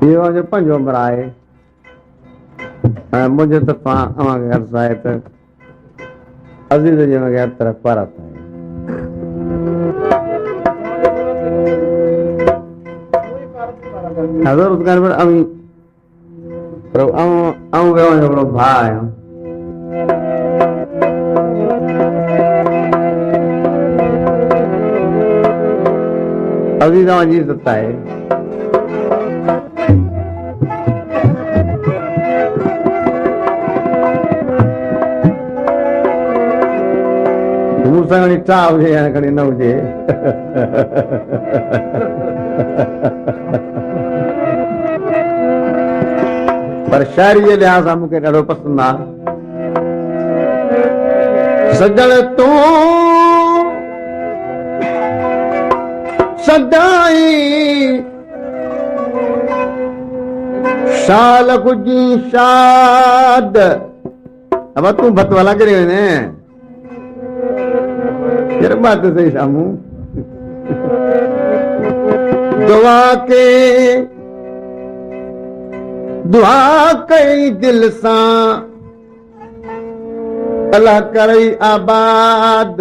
ये जो पंजो मराए मुझे तरफा अमा घर साहित अजीज जी वगैरह तरफ पर आता है हज़ार उसका पर अमी पर अम वे जो बड़ो भा आयो अजीज जी सत्ता है मूंसां घणी चाह हुजे या घणी न हुजे पर शायरी जे लिहाज़ सां मूंखे ॾाढो पसंदि आहे सजण तूं सदाई शाल गुजी शाद अब तूं भत वाला करे वञे यार बात सही सामू दुआ के दुआ कई दिल सा अल्लाह करई आबाद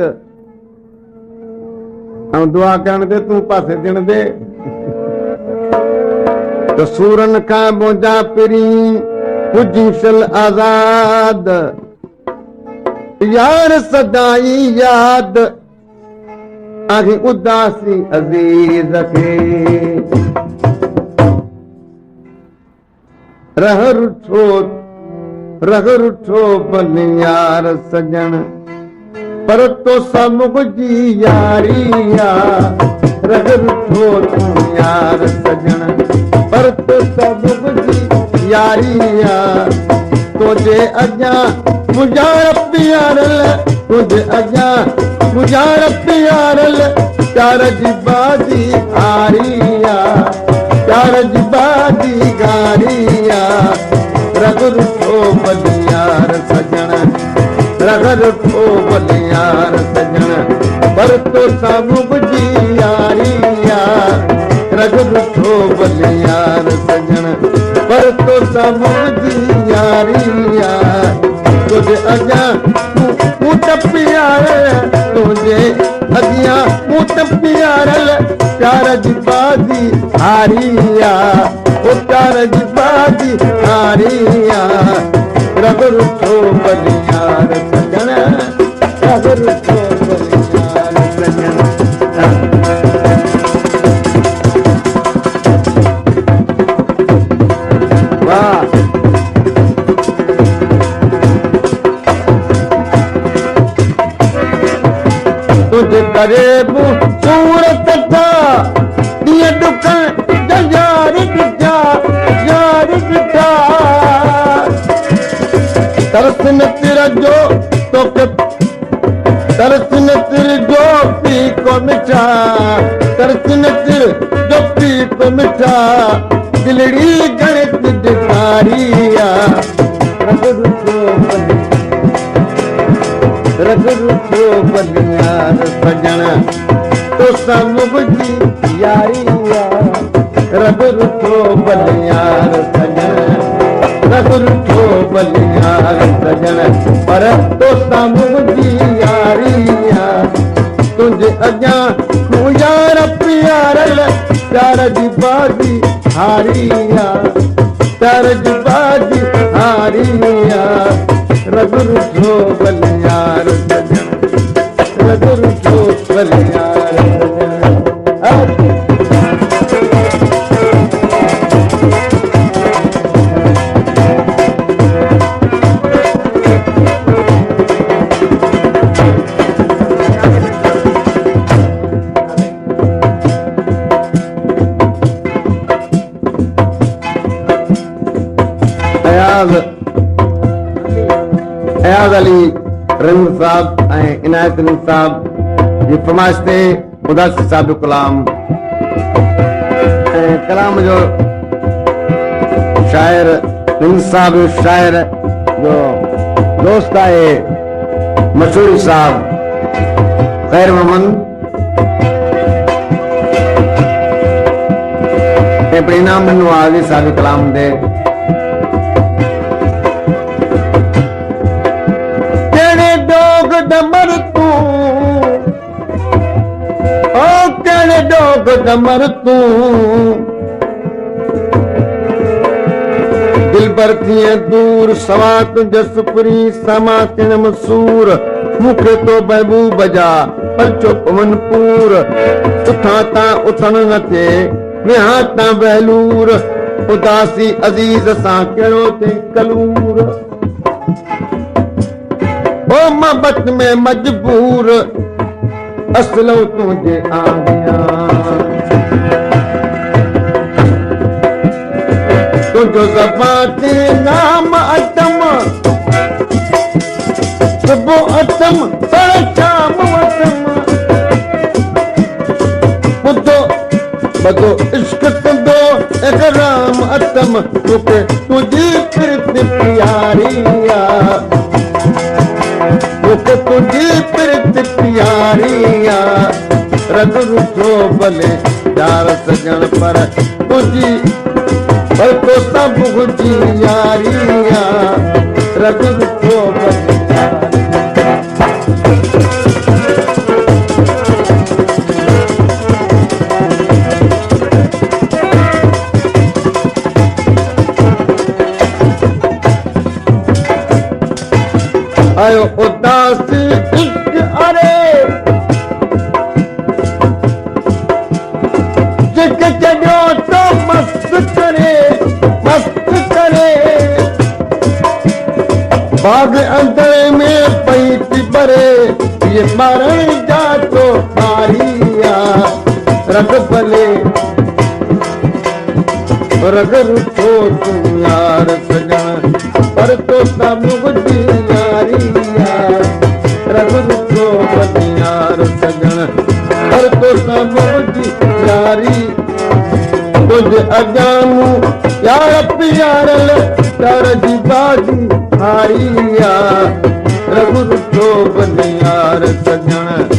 हम दुआ करण दे तू पासे दिन दे तो सूरन का मोजा पिरी पुजीशल आजाद यार सदाई याद आखी उदासी अजीज के रहर उठो बलियार सजन पर तो सब जी यारिया रहर उठो यार सजन पर तो सब जी यारिया तुझे अजा मुझार प्यारल तुझे अजा मुझार प्यारल प्यार जी बाजी आरिया प्यार जी बाजी गारिया रगर उठो बलियार सजन रगर उठो बलियार सजन पर तो सामुब जी यारिया रगर उठो बलियार सजन पर तो सामुब जी यारिया तुझे अजा मुत प्यारल तुझे अजिया मुत प्यारल प्यार जी बाजी हारिया ओ प्यार जी बाजी हारिया रगर उठो बलियार सजन रगर उठो बलियार सजन वाह तुझे करेबू सूरत था दिए दुकान यार बिठा तरस न तेरा जो तो तरस न तेरे जो पी को मिठा तरस न तेरे जो पी को मिठा दिलड़ी गणित दिखारिया रगर उठो बलियार सजन तो सब जी यारिया रगर उठो बलियार सजन रगर उठो बलियार सजन पर तो सब जी यारिया तुझे अजा यार प्यारल प्यार जी बाजी हारिया प्यार जी बाजी हारिया रगर उठो बलियार सजन रगर उठो बलियार सजन अयाज अली रंग साहब इनायत अली साहब जी फरमाइश ते मुदासिर साहब जो कलाम कलाम जो शायर रंग साहब शायर जो दोस्त है मशहूर साहब खैर मोहम्मद ਇਹ ਪ੍ਰੀਨਾਮ ਨਵਾਜ਼ ਦੇ ਸਾਦੇ ਕਲਾਮ ਦੇ ਕਿਹੜੇ ਡੋਗ ਦਮਰ ਤੂੰ ਓ ਕਿਹੜੇ ਡੋਗ ਦਮਰ ਤੂੰ दिल पर थिए दूर सवात जसपुरी समातिन मसूर मुखे तो बहबू बजा पर चो पवनपुर उठा ता उथन न थे विहा ता बहलूर उदासी अजीज सा कहिड़ो थे कलूर ओ मोहब्बत में मजबूर असलो तुझे आ गया तुझो ज़बाते नाम अतम सुबह अतम पर शाम अतम बुधो बदो इश्क तुंदो इकराम अतम तुके तुझी प्रीत प्यारिया तुके तुझी प्रीत प्यारिया रग रुठो भले यार सजन पर तुझी पर तो सब कुछ यारिया रग को आयो उदास इश्क अरे जिक चढ़ो तो मस्त करे बाग अंदर में पैती बरे ये मरण जा तो मारिया रग भले रग रुठो तुम यार सजन पर तो सब बुद्धि यारिया रग रुठो यार सजन पर तो सब बुद्धि यारी तुझ अजानू यार प्यारल कर जी बाजी हारिया रघु तो बनियार सजन